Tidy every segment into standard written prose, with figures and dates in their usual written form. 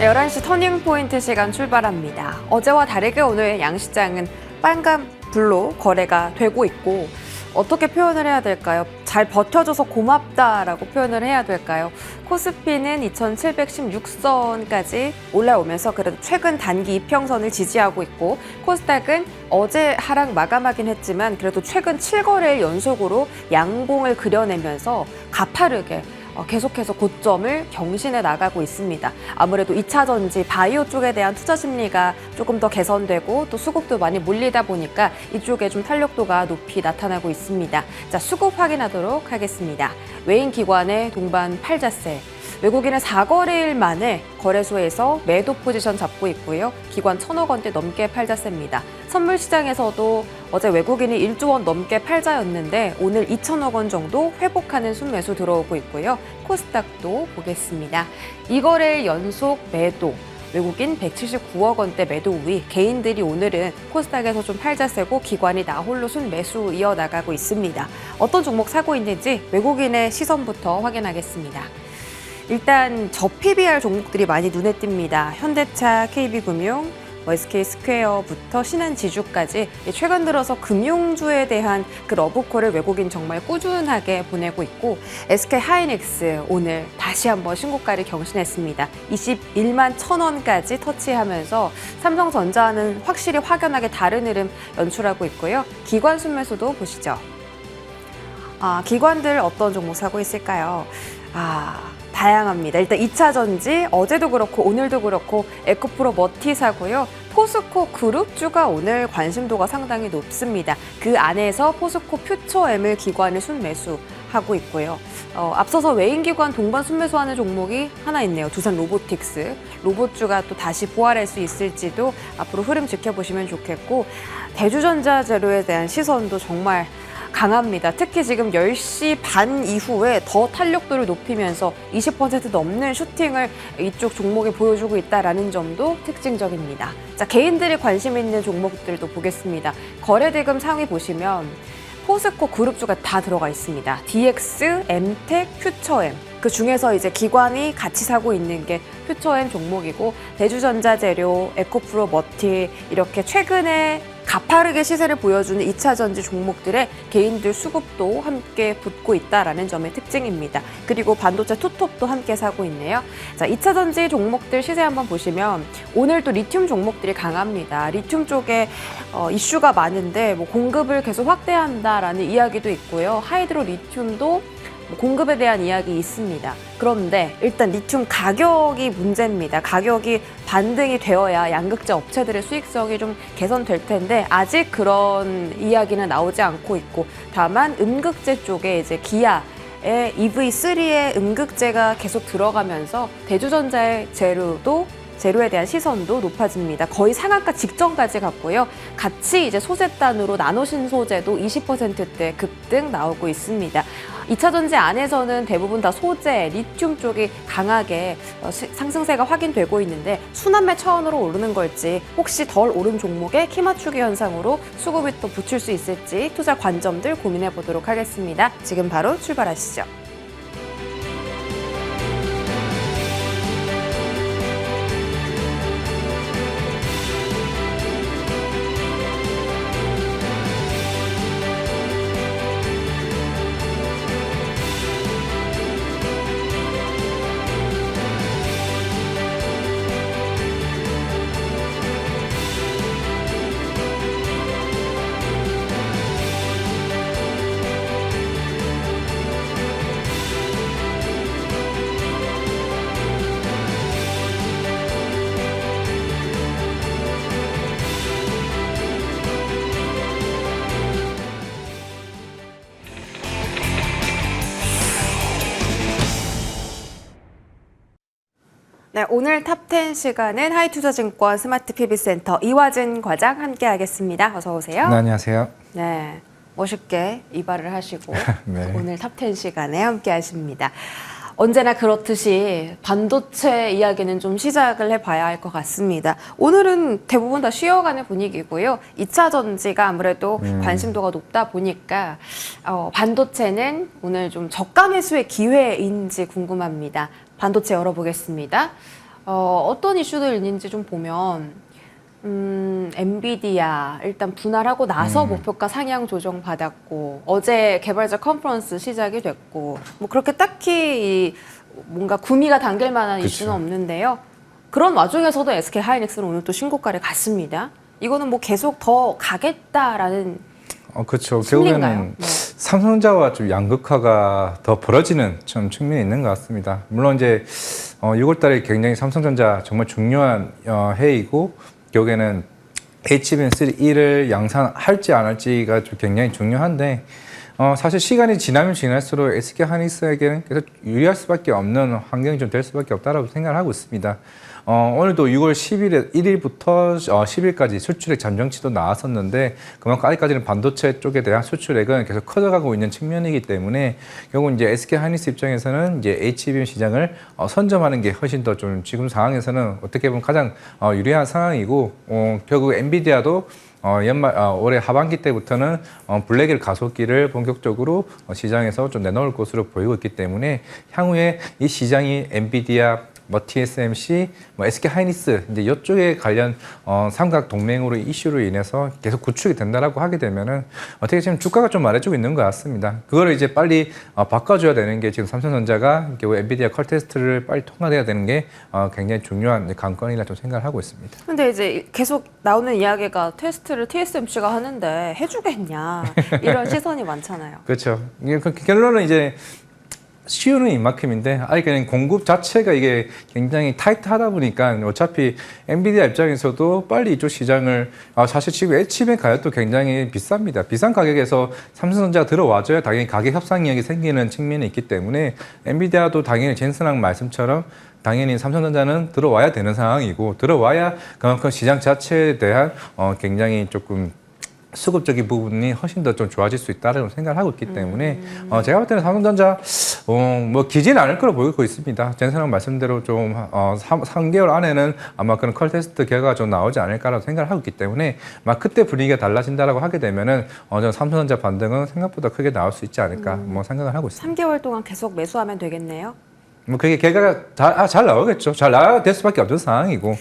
11시 터닝포인트 시간 출발합니다. 어제와 다르게 오늘 양시장은 빨간 불로 거래가 되고 있고 어떻게 표현을 해야 될까요? 잘 버텨줘서 고맙다라고 표현을 해야 될까요? 코스피는 2716선까지 올라오면서 그래도 최근 단기 이평선을 지지하고 있고 코스닥은 어제 하락 마감하긴 했지만 그래도 최근 7거래일 연속으로 양봉을 그려내면서 가파르게 계속해서 고점을 경신해 나가고 있습니다. 아무래도 2차 전지, 바이오 쪽에 대한 투자 심리가 조금 더 개선되고 또 수급도 많이 몰리다 보니까 이쪽에 좀 탄력도가 높이 나타나고 있습니다. 자, 수급 확인하도록 하겠습니다. 외인 기관의 동반 팔자세. 외국인은 4거래일 만에 거래소에서 매도 포지션 잡고 있고요. 기관 1,000억 원대 넘게 팔자세입니다. 선물 시장에서도 어제 외국인이 1조 원 넘게 팔자였는데 오늘 2,000억 원 정도 회복하는 순매수 들어오고 있고요. 코스닥도 보겠습니다. 2거래일 연속 매도. 외국인 179억 원대 매도 우위, 개인들이 오늘은 코스닥에서 좀 팔자세고 기관이 나홀로 순매수 이어나가고 있습니다. 어떤 종목 사고 있는지 외국인의 시선부터 확인하겠습니다. 일단 저PBR 종목들이 많이 눈에 띕니다. 현대차, KB금융, SK스퀘어부터 신한지주까지 최근 들어서 금융주에 대한 그 러브콜을 외국인 정말 꾸준하게 보내고 있고 SK하이닉스 오늘 다시 한번 신고가를 경신했습니다. 21만 1,000원까지 터치하면서 삼성전자는 확실히 확연하게 다른 흐름 연출하고 있고요. 기관 순매수도 보시죠. 기관들 어떤 종목 사고 있을까요? 다양합니다. 일단 2차 전지 어제도 그렇고 오늘도 그렇고 에코프로 머티 사고요. 포스코 그룹주가 오늘 관심도가 상당히 높습니다. 그 안에서 포스코 퓨처엠을 기관을 순매수하고 있고요. 앞서서 외인기관 동반 순매수하는 종목이 하나 있네요. 두산 로보틱스. 로봇주가 또 다시 부활할 수 있을지도 앞으로 흐름 지켜보시면 좋겠고 대주전자 재료에 대한 시선도 정말 강합니다. 특히 지금 10시 반 이후에 더 탄력도를 높이면서 20% 넘는 슈팅을 이쪽 종목에 보여주고 있다는 점도 특징적입니다. 자, 개인들이 관심 있는 종목들도 보겠습니다. 거래대금 상위 보시면 포스코 그룹주가 다 들어가 있습니다. DX, 엠텍, 퓨처엠. 그 중에서 이제 기관이 같이 사고 있는 게 퓨처엠 종목이고 대주전자재료, 에코프로 머티 이렇게 최근에 가파르게 시세를 보여주는 2차 전지 종목들의 개인들 수급도 함께 붙고 있다는 점의 특징입니다. 그리고 반도체 투톱도 함께 사고 있네요. 자, 2차 전지 종목들 시세 한번 보시면 오늘도 리튬 종목들이 강합니다. 리튬 쪽에 이슈가 많은데 공급을 계속 확대한다라는 이야기도 있고요. 하이드로 리튬도 공급에 대한 이야기 있습니다. 그런데 일단 리튬 가격이 문제입니다. 가격이 반등이 되어야 양극재 업체들의 수익성이 좀 개선될 텐데 아직 그런 이야기는 나오지 않고 있고 다만 음극재 쪽에 이제 기아의 EV3의 음극재가 계속 들어가면서 대주전자의 재료에 대한 시선도 높아집니다. 거의 상한가 직전까지 갔고요. 같이 이제 소재단으로 나노신소재도 20%대 급등 나오고 있습니다. 2차 전지 안에서는 대부분 다 소재, 리튬 쪽이 강하게 상승세가 확인되고 있는데 순환매 차원으로 오르는 걸지 혹시 덜 오른 종목에 키 맞추기 현상으로 수급이 또 붙일 수 있을지 투자 관점들 고민해 보도록 하겠습니다. 지금 바로 출발하시죠. 네, 오늘 탑10 시간은 하이투자증권 스마트 PB센터 이화진 과장 함께하겠습니다. 어서 오세요. 네, 안녕하세요. 네, 멋있게 이발을 하시고 네. 오늘 탑10 시간에 함께하십니다. 언제나 그렇듯이 반도체 이야기는 좀 시작을 해봐야 할 것 같습니다. 오늘은 대부분 다 쉬어가는 분위기고요. 2차 전지가 아무래도 관심도가 높다 보니까 반도체는 오늘 좀 저가 매수의 기회인지 궁금합니다. 반도체 열어보겠습니다. 어떤 이슈들 있는지 좀 보면 엔비디아 일단 분할하고 나서 목표가 상향 조정 받았고 어제 개발자 컨퍼런스 시작이 됐고 뭐 그렇게 딱히 뭔가 구미가 당길 만한 그쵸. 이슈는 없는데요. 그런 와중에서도 SK 하이닉스는 오늘 또 신고가를 갔습니다. 이거는 뭐 계속 더 가겠다라는 그렇죠. 심리인가요? 결국에는 네. 삼성전자와 좀 양극화가 더 벌어지는 좀 측면이 있는 것 같습니다. 물론 이제 6월달에 굉장히 삼성전자 정말 중요한 해이고 결국에는 HBM3E를 양산할지 안 할지가 좀 굉장히 중요한데 사실 시간이 지나면 지날수록 SK 하이닉스에게는 계속 유리할 수밖에 없는 환경이 좀 될 수밖에 없다라고 생각을 하고 있습니다. 오늘도 6월 10일 1일부터 10일까지 수출액 잠정치도 나왔었는데 그만큼 아직까지는 반도체 쪽에 대한 수출액은 계속 커져가고 있는 측면이기 때문에 결국 이제 SK 하이닉스 입장에서는 이제 HBM 시장을 선점하는 게 훨씬 더 좀 지금 상황에서는 어떻게 보면 가장 유리한 상황이고 결국 엔비디아도 올해 하반기 때부터는 블랙일 가속기를 본격적으로 시장에서 좀 내놓을 것으로 보이고 있기 때문에 향후에 이 시장이 엔비디아 TSMC, SK 하이닉스 이제 이쪽에 관련 삼각 동맹으로 이슈로 인해서 계속 구축이 된다라고 하게 되면은 어떻게 지금 주가가 좀 말해주고 있는 것 같습니다. 그거를 이제 빨리 바꿔줘야 되는 게 지금 삼성전자가 결국 엔비디아 컬 테스트를 빨리 통과돼야 되는 게 굉장히 중요한 관건이라 좀 생각을 하고 있습니다. 근데 이제 계속 나오는 이야기가 테스트를 TSMC가 하는데 해주겠냐 이런 시선이 많잖아요. 그렇죠. 이게 결론은 이제 수요는 이만큼인데 그냥 공급 자체가 이게 굉장히 타이트하다 보니까 어차피 엔비디아 입장에서도 빨리 이쪽 시장을 사실 지금 HBM 가격도 굉장히 비쌉니다. 비싼 가격에서 삼성전자가 들어와줘야 당연히 가격 협상력이 생기는 측면이 있기 때문에 엔비디아도 당연히 젠슨왕 말씀처럼 당연히 삼성전자는 들어와야 되는 상황이고 들어와야 그만큼 시장 자체에 대한 굉장히 조금 수급적인 부분이 훨씬 더 좀 좋아질 수 있다는 생각을 하고 있기 때문에 제가 볼 때는 삼성전자 뭐 기지는 않을 거로 보이고 있습니다. 젠슨왕 말씀대로 좀 3개월 안에는 아마 그런 컬 테스트 결과가 좀 나오지 않을까라고 생각을 하고 있기 때문에 막 그때 분위기가 달라진다라고 하게 되면은 저는 삼성전자 반등은 생각보다 크게 나올 수 있지 않을까 뭐 생각을 하고 있습니다. 3개월 동안 계속 매수하면 되겠네요. 뭐 그게 결과가 잘 나오겠죠. 잘 나와야 될 수밖에 없는 상황이고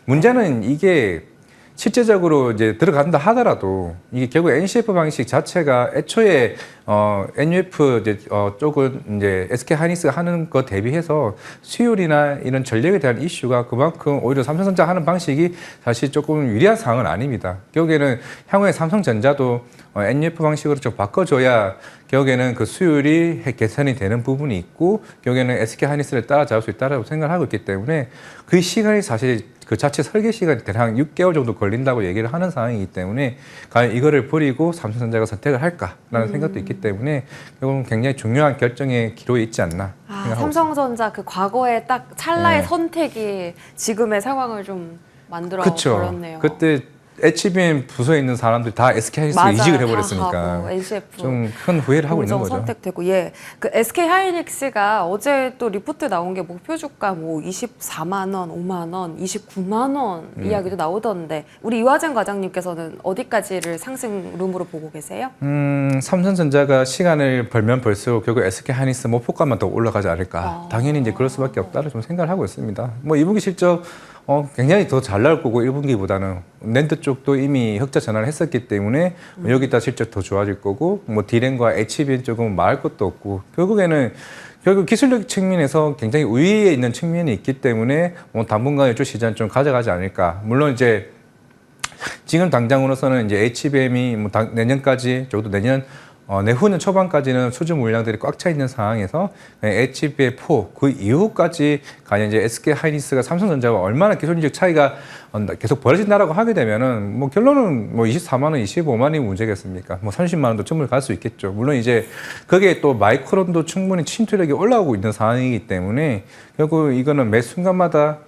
문제는 이게 실제적으로 이제 들어간다 하더라도 이게 결국 NCF 방식 자체가 애초에 NUF 이제 쪽은 이제 SK 하이닉스가 하는 것 대비해서 수율이나 이런 전력에 대한 이슈가 그만큼 오히려 삼성전자 하는 방식이 사실 조금 유리한 상황은 아닙니다. 결국에는 향후에 삼성전자도 NUF 방식으로 좀 바꿔줘야 결국에는 그 수율이 개선이 되는 부분이 있고 결국에는 SK 하이닉스를 따라잡을 수 있다고 생각을 하고 있기 때문에 그 시간이 사실 그 자체 설계 시간이 대략 6개월 정도 걸린다고 얘기를 하는 상황이기 때문에 과연 이거를 버리고 삼성전자가 선택을 할까라는 생각도 있기 때문에 결국은 굉장히 중요한 결정의 기로에 있지 않나 생각하고 삼성전자 그 과거의 딱 찰나의 네. 선택이 지금의 상황을 좀 만들어 그쵸. 버렸네요. 그때 HBM 부서에 있는 사람들이 다 SK 하이닉스로 이직을 해버렸으니까 좀 큰 후회를 하고 있는 거죠. 선택되고 그 SK 하이닉스가 어제 또 리포트 나온 게 목표 주가 뭐 24만 원, 5만 원, 29만 원 이야기도 나오던데 우리 이화정 과장님께서는 어디까지를 상승 룸으로 보고 계세요? 삼성전자가 시간을 벌면 벌수록 결국 SK 하이닉스 목표가만 더 올라가지 않을까. 당연히 이제 그럴 수밖에 없다는 좀 생각을 하고 있습니다. 뭐 2분기 실적 굉장히 더 잘 나올 거고 1분기보다는 낸드 쪽도 이미 흑자 전환을 했었기 때문에 여기다 실적 더 좋아질 거고 뭐 D램과 HBM 쪽은 말할 것도 없고 결국 기술력 측면에서 굉장히 우위에 있는 측면이 있기 때문에 뭐 당분간 이쪽 시장 좀 가져가지 않을까. 물론 이제 지금 당장으로서는 이제 HBM이 뭐 내년까지 적어도 내후년 초반까지는 수주 물량들이 꽉 차 있는 상황에서 HBM4 그 이후까지 과연 이제 SK 하이닉스가 삼성전자와 얼마나 기술적 차이가 계속 벌어진다라고 하게 되면은 뭐 결론은 뭐 24만 원, 25만 원이 문제겠습니까? 뭐 30만 원도 충분히 갈 수 있겠죠. 물론 이제 거기에 또 마이크론도 충분히 침투력이 올라오고 있는 상황이기 때문에 결국 이거는 매 순간마다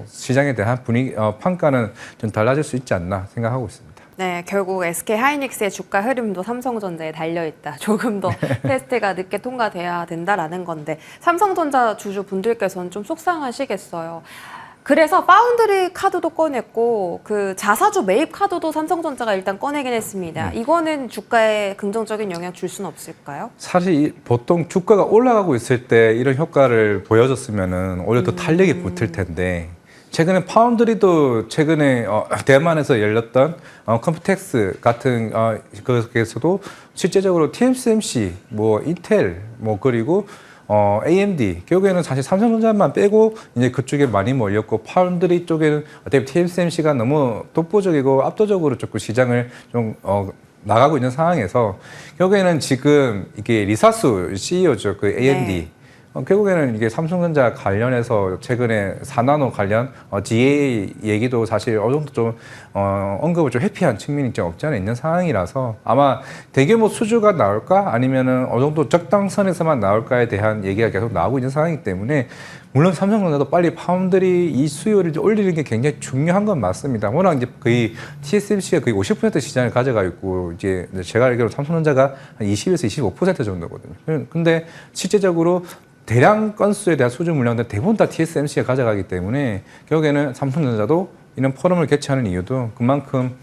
시장에 대한 분위기 판가는 좀 달라질 수 있지 않나 생각하고 있습니다. 네, 결국 SK 하이닉스의 주가 흐름도 삼성전자에 달려있다. 조금 더 테스트가 늦게 통과돼야 된다라는 건데 삼성전자 주주 분들께서는 좀 속상하시겠어요. 그래서 파운드리 카드도 꺼냈고 그 자사주 매입 카드도 삼성전자가 일단 꺼내긴 했습니다. 이거는 주가에 긍정적인 영향 줄 수는 없을까요? 사실 보통 주가가 올라가고 있을 때 이런 효과를 보여줬으면은 오히려 더 탄력이 붙을 텐데 최근에 파운드리도 최근에 대만에서 열렸던 컴퓨텍스 같은 그에서도 실제적으로 TSMC, 뭐 인텔, 뭐 그리고 AMD 결국에는 사실 삼성전자만 빼고 이제 그쪽에 많이 몰렸고 파운드리 쪽에는 어차피 TSMC가 너무 독보적이고 압도적으로 조금 시장을 좀 나가고 있는 상황에서 결국에는 지금 이게 리사수 CEO죠 그 AMD 네. 결국에는 이게 삼성전자 관련해서 최근에 4나노 관련 DA 얘기도 사실 어느 정도 좀 언급을 좀 회피한 측면이 좀 없지 않아 있는 상황이라서 아마 대규모 수주가 나올까 아니면은 어느 정도 적당선에서만 나올까에 대한 얘기가 계속 나오고 있는 상황이기 때문에 물론 삼성전자도 빨리 파운드리 이 수요를 올리는 게 굉장히 중요한 건 맞습니다. 워낙 이제 거의 TSMC가 거의 50% 시장을 가져가 있고 이제 제가 알기로 삼성전자가 한 20에서 25% 정도거든요. 근데 실제적으로 대량 건수에 대한 수주 물량들 대부분 다 TSMC가 가져가기 때문에 결국에는 삼성전자도 이런 포럼을 개최하는 이유도 그만큼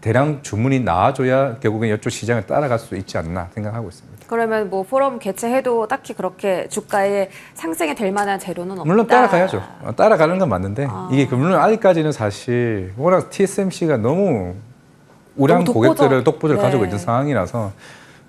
대량 주문이 나와줘야 결국엔 이쪽 시장을 따라갈 수 있지 않나 생각하고 있습니다. 그러면 뭐 포럼 개최해도 딱히 그렇게 주가에 상승이 될 만한 재료는 없다. 물론 따라가야죠. 따라가는 건 맞는데 이게 물론 아직까지는 사실 워낙 TSMC가 너무 우량 너무 고객들을 독보적으로 네. 가지고 있는 상황이라서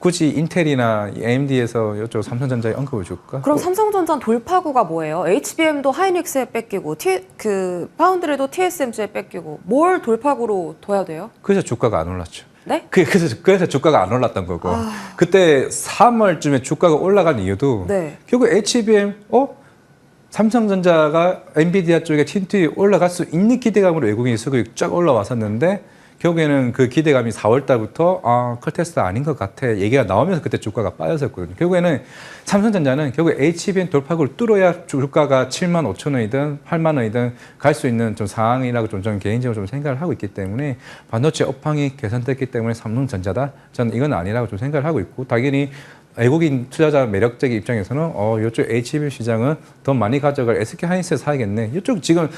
굳이 인텔이나 AMD에서 이쪽 삼성전자에 언급을 줄까? 그럼 삼성전자 돌파구가 뭐예요? HBM도 하이닉스에 뺏기고 그 파운드리도 TSMC에 뺏기고 뭘 돌파구로 둬야 돼요? 그래서 주가가 안 올랐죠. 네? 그래서 주가가 안 올랐던 거고 그때 3월쯤에 주가가 올라간 이유도 네. 결국 HBM 삼성전자가 엔비디아 쪽에 틴트에 올라갈 수 있는 기대감으로 외국인이 수급이 쫙 올라왔었는데 결국에는 그 기대감이 4월 달부터 컬테스트 아닌 것 같아 얘기가 나오면서 그때 주가가 빠졌었거든요. 결국에는 삼성전자는 결국 HBM 돌파구를 뚫어야 주가가 7만 5천 원이든 8만 원이든 갈 수 있는 좀 상황이라고 좀 저는 개인적으로 좀 생각을 하고 있기 때문에 반도체 업황이 개선됐기 때문에 삼성전자다. 저는 이건 아니라고 좀 생각을 하고 있고 당연히 외국인 투자자 매력적인 입장에서는 이쪽 HBM 시장은 더 많이 가져갈 SK 하이닉스에 사야겠네. 이쪽 지금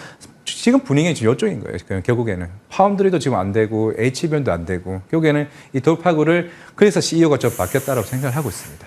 분위기는 지금 이쪽인 거예요. 결국에는 파운드리도 지금 안 되고 HBM도 안 되고 결국에는 이 돌파구를 그래서 CEO가 좀 바뀌었다라고 생각을 하고 있습니다.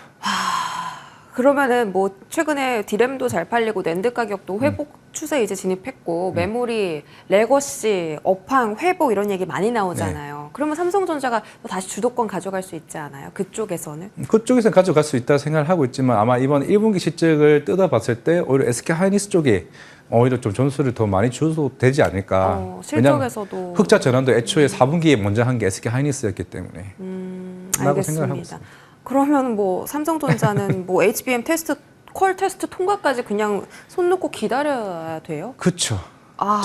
그러면은 뭐 최근에 디램도 잘 팔리고 낸드 가격도 회복 추세 이제 진입했고 메모리, 레거시, 업황 회복 이런 얘기 많이 나오잖아요. 그러면 삼성전자가 또 다시 주도권 가져갈 수 있지 않아요? 그쪽에서는? 그쪽에서 가져갈 수 있다고 생각을 하고 있지만 아마 이번 1분기 실적을 뜯어봤을 때 오히려 SK 하이닉스 쪽에 오히려 좀 점수를 더 많이 줘도 되지 않을까. 실적에서도 흑자 전환도 애초에 4분기에 먼저 한 게 SK 하이닉스였기 때문에. 라고 생각을 하고 알겠습니다. 있습니다. 그러면 뭐 삼성전자는 뭐 HBM 테스트, 퀄 테스트 통과까지 그냥 손 놓고 기다려야 돼요? 그렇죠.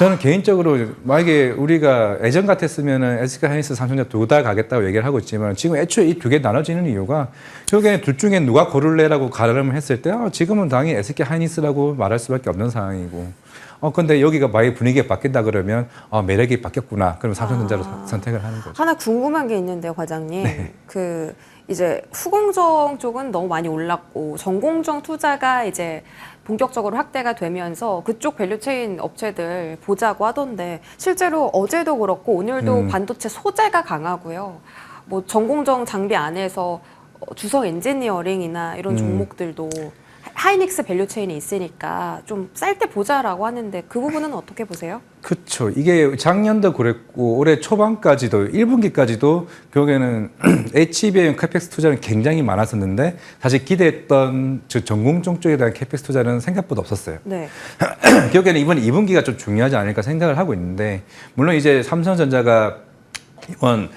저는 개인적으로 만약에 우리가 예전 같았으면은 SK 하이닉스, 삼성전자 둘 다 가겠다고 얘기를 하고 있지만 지금 애초에 이 두 개 나눠지는 이유가 결국에 둘 중에 누가 고를래라고 가름을 했을 때 지금은 당연히 SK 하이닉스라고 말할 수밖에 없는 상황이고 근데 여기가 만약에 분위기가 바뀐다 그러면 매력이 바뀌었구나. 그럼 삼성전자로 선택을 하는 거죠. 하나 궁금한 게 있는데요, 과장님. 네. 그 이제 후공정 쪽은 너무 많이 올랐고 전공정 투자가 이제 본격적으로 확대가 되면서 그쪽 밸류체인 업체들 보자고 하던데 실제로 어제도 그렇고 오늘도 반도체 소재가 강하고요. 뭐 전공정 장비 안에서 주성 엔지니어링이나 이런 종목들도 하이닉스 밸류체인이 있으니까 좀 쌀 때 보자라고 하는데 그 부분은 어떻게 보세요? 그렇죠. 이게 작년도 그랬고 올해 초반까지도 1분기까지도 결국에는 HBM 캐펙스 투자는 굉장히 많았었는데 사실 기대했던 전공정 쪽에 대한 캐펙스 투자는 생각보다 없었어요. 네. 결국에는 이번 2분기가 좀 중요하지 않을까 생각을 하고 있는데 물론 이제 삼성전자가 이번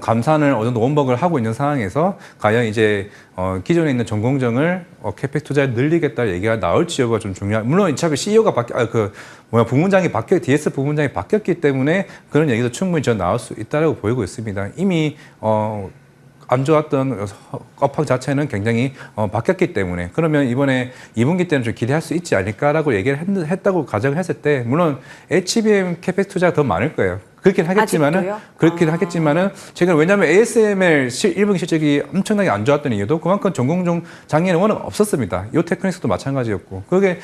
감산을 어느 정도 원복을 하고 있는 상황에서 과연 이제 기존에 있는 전공정을 캐펙 투자에 늘리겠다 얘기가 나올지 여부가 좀 중요한. 물론 어차피 CEO가 부문장이 DS 부문장이 바뀌었기 때문에 그런 얘기도 충분히 저 나올 수 있다라고 보이고 있습니다. 이미 안 좋았던 업황 자체는 굉장히 바뀌었기 때문에 그러면 이번에 2분기 때는 좀 기대할 수 있지 않을까라고 얘기를 했다고 가정을 했을 때 물론 HBM 캐펙 투자가 더 많을 거예요. 그렇긴 하겠지만은 제가 왜냐하면 ASML 1분기 실적이 엄청나게 안 좋았던 이유도 그만큼 전공정 작년에 워낙 없었습니다. 요 테크닉스도 마찬가지였고 그게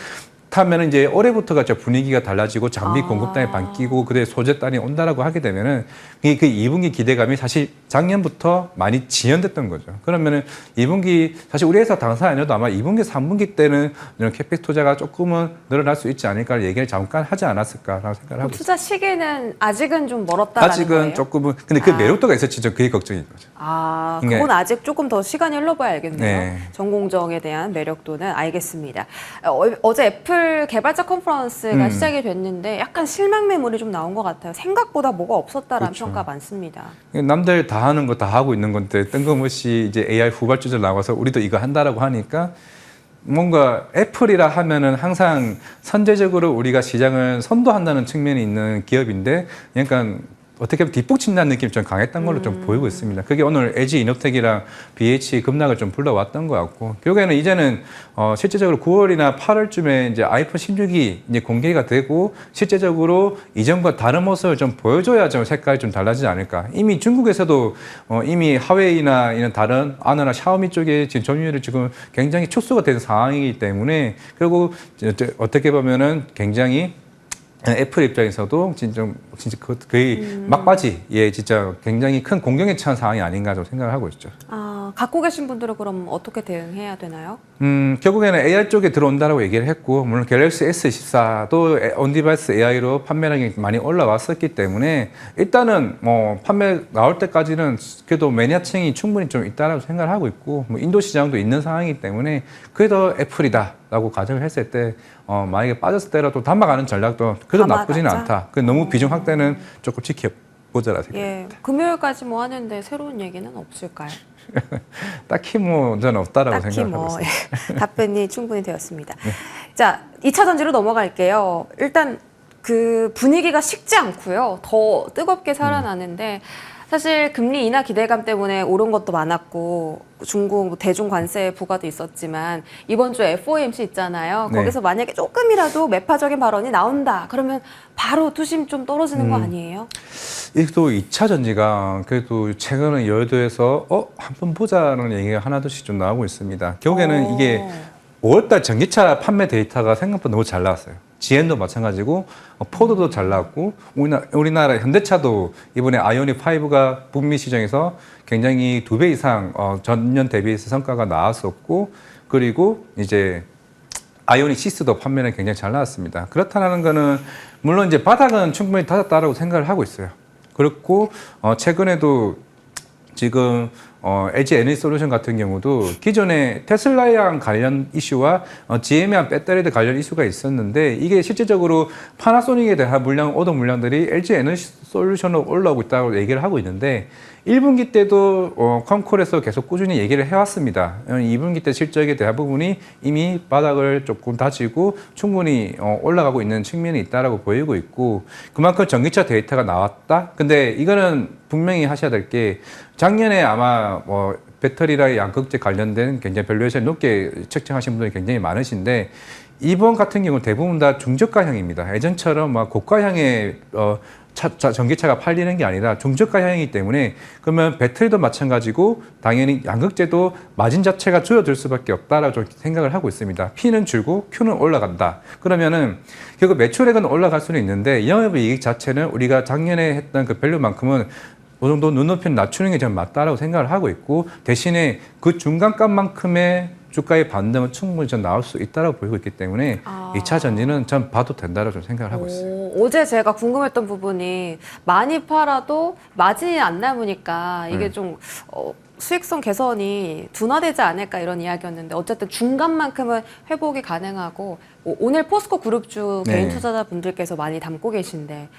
그렇다면 이제 올해부터가 저 분위기가 달라지고 장비 아. 공급단이 바뀌고 그다음에 소재단이 온다라고 하게 되면은 그 2분기 기대감이 사실 작년부터 많이 지연됐던 거죠. 그러면은 2분기 사실 우리 회사 당사 아니어도 아마 2분기, 3분기 때는 이런 캐펙 투자가 조금은 늘어날 수 있지 않을까 얘기를 잠깐 하지 않았을까라고 생각을 하고 있습니다. 투자 시기는 아직은 좀 멀었다라는 아직은 거예요? 조금은 근데 그 매력도가 있었지 저 그게 걱정인 거죠. 아, 그러니까- 그건 아직 조금 더 시간이 흘러봐야 알겠네요. 네. 전공정에 대한 매력도는 알겠습니다. 어제 애플 개발자 컨퍼런스가 시작이 됐는데 약간 실망 매물이 좀 나온 것 같아요. 생각보다 뭐가 없었다라는 그렇죠. 평가 많습니다. 남들 다 하는 거 다 하고 있는 건데 뜬금없이 이제 AI 후발주자 나와서 우리도 이거 한다라고 하니까 뭔가 애플이라 하면은 항상 선제적으로 우리가 시장을 선도한다는 측면이 있는 기업인데 약간 어떻게 보면 뒷북친다는 느낌이 좀 강했던 걸로 좀 보이고 있습니다. 그게 오늘 LG 이노텍이랑 BH 급락을 좀 불러왔던 것 같고 결국에는 이제는 실제적으로 9월이나 8월쯤에 이제 아이폰 16이 이제 공개가 되고 실제적으로 이전과 다른 모습을 좀 보여줘야 좀 색깔이 좀 달라지지 않을까. 이미 중국에서도 이미 하웨이나 이런 다른 아너나 샤오미 쪽에 지금 점유율이 지금 굉장히 축소가 된 상황이기 때문에 결국 어떻게 보면은 굉장히 애플 입장에서도 진짜 거의 막바지에 진짜 굉장히 큰 공경에 처한 상황이 아닌가 좀 생각을 하고 있죠. 아, 갖고 계신 분들은 그럼 어떻게 대응해야 되나요? 결국에는 AR 쪽에 들어온다라고 얘기를 했고, 물론 갤럭시 S24도 온디바이스 AI로 판매량이 많이 올라왔었기 때문에 일단은 뭐 판매 나올 때까지는 그래도 매니아층이 충분히 좀 있다라고 생각을 하고 있고, 뭐 인도 시장도 있는 상황이기 때문에 그래도 애플이다라고 가정을 했을 때 만약에 빠졌을 때라도 담아가는 전략도 그래도 나쁘지는 담아가자? 않다. 그 너무 비중 확대는 조금 지켜보자라 생각합니다. 예, 금요일까지 뭐 하는데 새로운 얘기는 없을까요? 딱히 뭐 저는 없다라고 딱히 생각하고 뭐 있습니다. 예, 답변이 충분히 되었습니다. 자, 2차 전지로 넘어갈게요. 일단 그 분위기가 식지 않고요. 더 뜨겁게 살아나는데 사실 금리 인하 기대감 때문에 오른 것도 많았고 중국 대중 관세 부과도 있었지만 이번 주에 FOMC 있잖아요. 네. 거기서 만약에 조금이라도 매파적인 발언이 나온다. 그러면 바로 투심 좀 떨어지는 거 아니에요? 이또 2차 전지가 그래도 최근에 여의도에서 한번 보자는 얘기가 하나둘씩 좀 나오고 있습니다. 결국에는 이게 5월달 전기차 판매 데이터가 생각보다 너무 잘 나왔어요. GM도 마찬가지고 포드도 잘 나왔고 우리나라 현대차도 이번에 아이오닉 5가 북미 시장에서 굉장히 2배 이상 전년 대비해서 성과가 나왔었고 그리고 이제 아이오닉 6도 판매는 굉장히 잘 나왔습니다. 그렇다는 거는 물론 이제 바닥은 충분히 닫았다라고 생각을 하고 있어요. 그렇고 최근에도 지금 LG 에너지 솔루션 같은 경우도 기존에 테슬라랑 관련 이슈와 GM이랑 배터리에 관련 이슈가 있었는데 이게 실제적으로 파나소닉에 대한 오더 물량들이 LG 에너지 솔루션으로 올라오고 있다고 얘기를 하고 있는데 1분기 때도 컴콜에서 계속 꾸준히 얘기를 해왔습니다. 2분기 때 실적에 대한 부분이 이미 바닥을 조금 다지고 충분히 올라가고 있는 측면이 있다라고 보이고 있고 그만큼 전기차 데이터가 나왔다. 근데 이거는 분명히 하셔야 될 게 작년에 아마 배터리랑 양극재 관련된 굉장히 밸류에이션 높게 책정하신 분들이 굉장히 많으신데 이번 같은 경우는 대부분 다 중저가형입니다. 예전처럼 막 고가형의 전기차가 팔리는 게 아니라 중저가형이기 때문에 그러면 배터리도 마찬가지고 당연히 양극재도 마진 자체가 줄어들 수밖에 없다라고 좀 생각을 하고 있습니다. P는 줄고 Q는 올라간다. 그러면은 결국 매출액은 올라갈 수는 있는데 영업이익 자체는 우리가 작년에 했던 그 밸류만큼은 어느 정도 눈높이는 낮추는 게 좀 맞다라고 생각을 하고 있고 대신에 그 중간값만큼의 주가의 반등은 충분히 좀 나올 수 있다고 보이고 있기 때문에 2차 전지는 전 봐도 된다고 좀 생각을 하고 있어요. 어제 제가 궁금했던 부분이 많이 팔아도 마진이 안 남으니까 이게 좀 수익성 개선이 둔화되지 않을까 이런 이야기였는데 어쨌든 중간만큼은 회복이 가능하고 오늘 포스코 그룹주 개인 투자자분들께서 많이 담고 계신데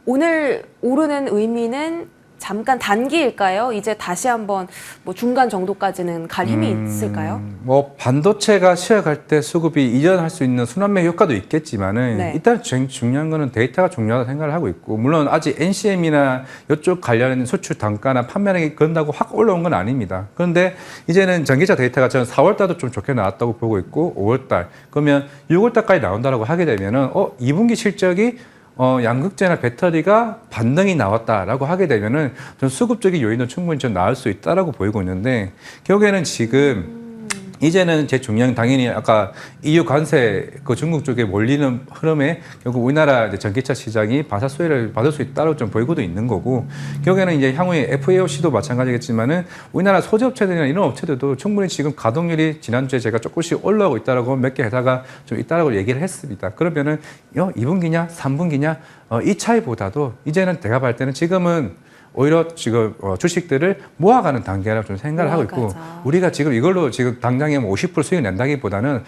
오늘 오르는 의미는 잠깐 단기일까요? 이제 다시 한번 뭐 중간 정도까지는 갈 힘이 있을까요? 뭐 반도체가 쉬어갈 때 수급이 이전할 수 있는 순환매 효과도 있겠지만은 네. 일단 중요한 거는 데이터가 중요하다고 생각을 하고 있고 물론 아직 NCM이나 이쪽 관련 수출 단가나 판매량이 그런다고 확 올라온 건 아닙니다. 그런데 이제는 전기차 데이터가 저는 4월 달도 좀 좋게 나왔다고 보고 있고 5월 달 그러면 6월 달까지 나온다라고 하게 되면은 2분기 실적이 양극재나 배터리가 반등이 나왔다라고 하게 되면은 좀 수급적인 요인은 충분히 좀 나올 수 있다라고 보이고 있는데 결국에는 지금 이제는 제일 중요한 당연히 아까 EU 관세 그 중국 쪽에 몰리는 흐름에 결국 우리나라 이제 전기차 시장이 반사 수혜를 받을 수 있다고 좀 보이고도 있는 거고 결국에는 이제 향후에 FAOC도 마찬가지겠지만은 우리나라 소재 업체들이나 이런 업체들도 충분히 지금 가동률이 지난주에 제가 조금씩 올라오고 있다라고 몇 개 회사가 좀 있다라고 얘기를 했습니다. 그러면은 2분기냐 3분기냐 이 차이보다도 이제는 내가 볼 때는 지금은 오히려 지금 주식들을 모아가는 단계라고 좀 생각을 하고 있고 우리가 지금 이걸로 지금 당장에 50% 수익을 낸다기보다는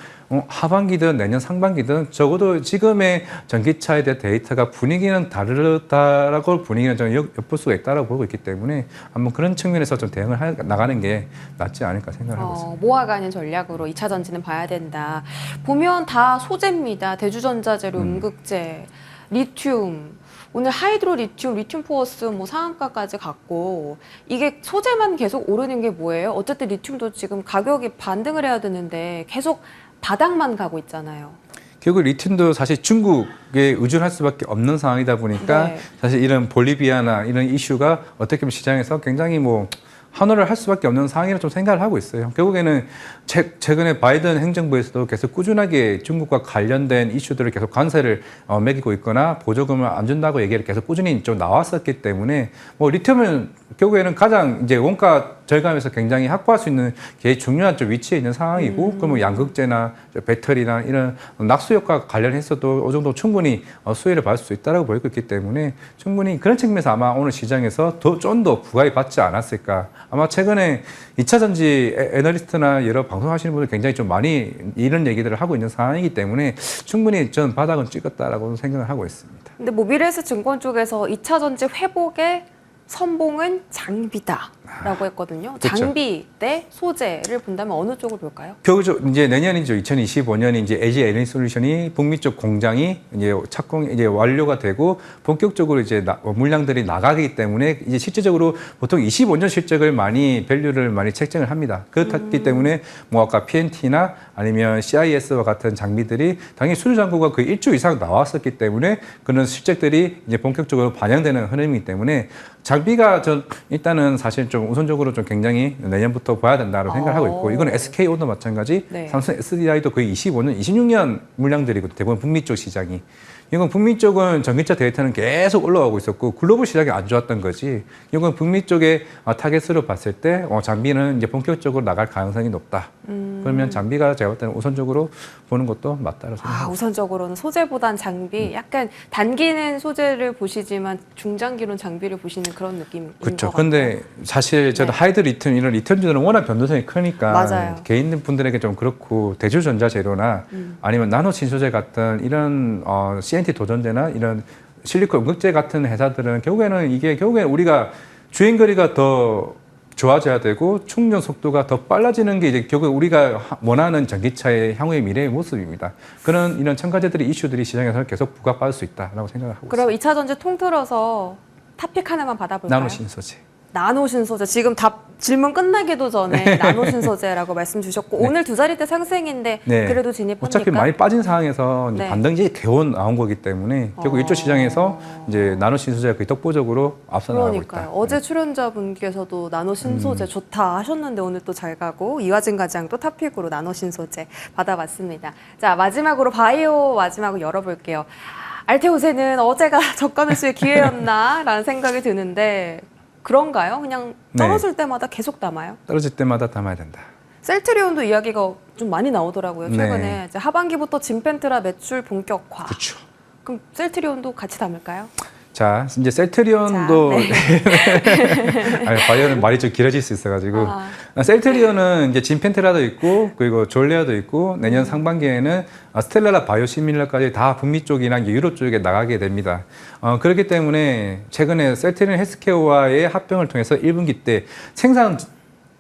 하반기든 내년 상반기든 적어도 지금의 전기차에 대한 데이터가 분위기는 다르다라고 분위기는 좀 엿볼 수가 있다라고 보고 있기 때문에 한번 그런 측면에서 좀 대응을 나가는 게 낫지 않을까 생각을 하고 있습니다. 모아가는 전략으로 2차 전지는 봐야 된다. 보면 다 소재입니다. 대주전자재료, 음극재, 리튬. 오늘 하이드로 리튬, 리튬 포어스 뭐 상한가까지 갔고 이게 소재만 계속 오르는 게 뭐예요? 어쨌든 리튬도 지금 가격이 반등을 해야 되는데 계속 바닥만 가고 있잖아요. 결국 리튬도 사실 중국에 의존할 수밖에 없는 상황이다 보니까 사실 이런 볼리비아나 이런 이슈가 어떻게 보면 시장에서 굉장히 뭐 환호를 할 수밖에 없는 상황이라 좀 생각을 하고 있어요. 결국에는 최근에 바이든 행정부에서도 계속 꾸준하게 중국과 관련된 이슈들을 계속 관세를 매기고 있거나 보조금을 안 준다고 얘기를 계속 꾸준히 좀 나왔었기 때문에 뭐 리튬은 결국에는 가장 이제 원가 절감에서 굉장히 확보할 수 있는 게 중요한 좀 위치에 있는 상황이고 그러면 양극재나 배터리나 이런 낙수 효과 관련해서도 어느 정도 충분히 수혜를 받을 수 있다고 보이고 있기 때문에 충분히 그런 측면에서 아마 오늘 시장에서 좀 더 부각이 받지 않았을까. 아마 최근에 2차 전지 애널리스트나 여러 방송하시는 분들 굉장히 좀 많이 이런 얘기들을 하고 있는 상황이기 때문에 충분히 전 바닥은 찍었다라고 생각을 하고 있습니다. 근데 뭐 미래에셋 증권 쪽에서 2차 전지 회복의 선봉은 장비다라고 했거든요. 그쵸. 장비 대 소재를 본다면 어느 쪽을 볼까요? 결국 이제 내년이죠. 2025년이 이제 LG 에너지 솔루션이 북미 쪽 공장이 이제 착공 이제 완료가 되고 본격적으로 이제 물량들이 나가기 때문에 이제 실질적으로 보통 25년 실적을 많이 밸류를 많이 책정을 합니다. 그렇기 때문에 뭐 아까 PNT나 아니면 CIS와 같은 장비들이 당연히 수주 잔고가 거의 1조 이상 나왔었기 때문에 그런 실적들이 이제 본격적으로 반영되는 흐름이기 때문에 장비가 전 일단은 사실 좀 우선적으로 좀 굉장히 내년부터 봐야 된다고 생각을 하고 있고 이건 SK오도 마찬가지, 삼성 SDI도 거의 25년, 26년 물량들이고 대부분 북미 쪽 시장이. 이건 북미 쪽은 전기차 데이터는 계속 올라가고 있었고 글로벌 시장이 안 좋았던 거지. 이건 북미 쪽의 타겟으로 봤을 때 장비는 이제 본격적으로 나갈 가능성이 높다. 그러면 장비가 제가 볼 때는 우선적으로 보는 것도 맞다고 생각합니다. 우선적으로는 소재보단 장비, 약간 단기는 소재를 보시지만 중장기로는 장비를 보시는 그런 느낌인 것 그렇죠. 같아요. 근데 사실 저도 하이드 리튬 이런 리튬들은 워낙 변동성이 크니까 맞아요. 개인분들에게 좀 그렇고 대주전자 재료나 아니면 나노 신소재 같은 이런 CNT 도전제나 이런 실리콘 음극재 같은 회사들은 결국에는 우리가 주행 거리가 더 좋아져야 되고 충전 속도가 더 빨라지는 게 이제 결국 우리가 원하는 전기차의 향후의 미래의 모습입니다. 이런 첨가제들의 이슈들이 시장에서 계속 부각받을 수 있다라고 생각하고 그럼 있습니다. 2차 전지 통틀어서 탑픽 하나만 받아볼까요? 나노 신소재. 나노 신소재. 지금 질문 끝나기도 전에 나노 신소재라고 말씀 주셨고 오늘 두 자리대 상승인데 그래도 진입합니까? 어차피 많이 빠진 상황에서 이제 반등이 개원 나온 거기 때문에 결국 이쪽 시장에서 이제 나노 신소재가 거의 독보적으로 앞서 나가고 있다. 그러니까요. 어제 출연자분께서도 나노 신소재 좋다 하셨는데 오늘 또 잘 가고 이화진 과장 또 탑픽으로 나노 신소재 받아봤습니다. 자, 마지막으로 바이오 마지막으로 열어볼게요. 알테오세는 어제가 저가 매수의 기회였나라는 생각이 드는데 그런가요? 그냥 떨어질 때마다 계속 담아요? 떨어질 때마다 담아야 된다. 셀트리온도 이야기가 좀 많이 나오더라고요. 최근에 이제 하반기부터 진펜트라 매출 본격화. 그렇죠. 그럼 셀트리온도 같이 담을까요? 자, 이제 셀트리온도 바이오는 말이 좀 길어질 수 있어가지고 셀트리온은 이제 진펜테라도 있고 그리고 졸레아도 있고 내년 상반기에는 스텔라라 바이오시밀러까지 다 북미 쪽이나 유럽 쪽에 나가게 됩니다. 그렇기 때문에 최근에 셀트리온 헬스케어와의 합병을 통해서 1분기 때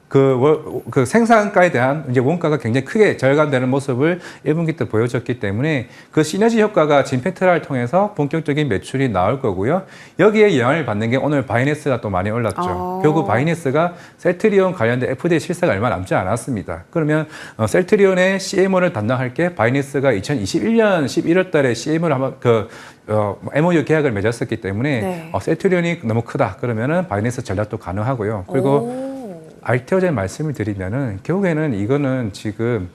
그 생산가에 대한 이제 원가가 굉장히 크게 절감되는 모습을 1분기 때 보여줬기 때문에 그 시너지 효과가 진펜트라를 통해서 본격적인 매출이 나올 거고요. 여기에 영향을 받는 게 오늘 바이네스가 또 많이 올랐죠. 결국 바이네스가 셀트리온 관련된 FDA 실사가 얼마 남지 않았습니다. 그러면 셀트리온의 CMO를 담당할 게 바이네스가 2021년 11월 달에 CMO를 한번 MOU 계약을 맺었었기 때문에 셀트리온이 너무 크다. 그러면은 바이네스 전략도 가능하고요. 그리고 알테오젠 말씀을 드리면은 결국에는 이거는 지금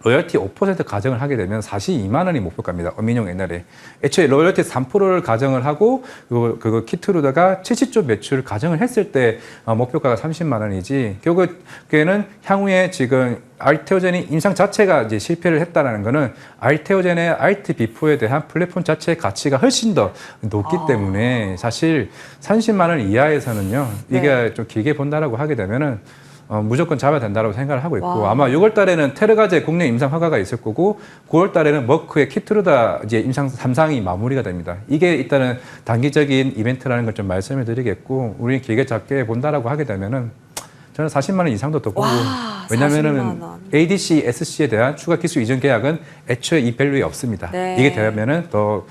로열티 5% 가정을 하게 되면 42만 원이 목표가입니다. 어민용 옛날에. 애초에 로열티 3%를 가정을 하고 그거 키트루다가 70조 매출 가정을 했을 때 목표가가 30만 원이지. 결국에는 향후에 지금 알테오젠이 임상 자체가 이제 실패를 했다라는 거는 알테오젠의 알트비포에 대한 플랫폼 자체의 가치가 훨씬 더 높기 때문에 사실 30만 원 이하에서는요. 이게 좀 길게 본다라고 하게 되면은 무조건 잡아야 된다고 생각을 하고 있고 아마 6월 달에는 테르가제 국내 임상 허가가 있을 거고 9월 달에는 머크의 키트루다 이제 임상 3상이 마무리가 됩니다. 이게 일단은 단기적인 이벤트라는 걸 좀 말씀을 드리겠고 우리 길게 잡게 본다라고 하게 되면은 저는 40만 원 이상도 더 보고 왜냐면은 ADC, SC에 대한 추가 기술 이전 계약은 애초에 이 밸류에 없습니다. 네. 이게 되면은 더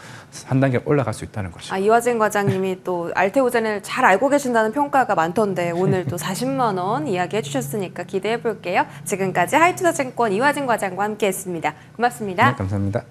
한 단계 올라갈 수 있다는 거죠. 이화진 과장님이 또 알테오젠을 잘 알고 계신다는 평가가 많던데 오늘 또 40만 원 이야기해 주셨으니까 기대해 볼게요. 지금까지 하이투자증권 이화진 과장과 함께했습니다. 고맙습니다. 네, 감사합니다.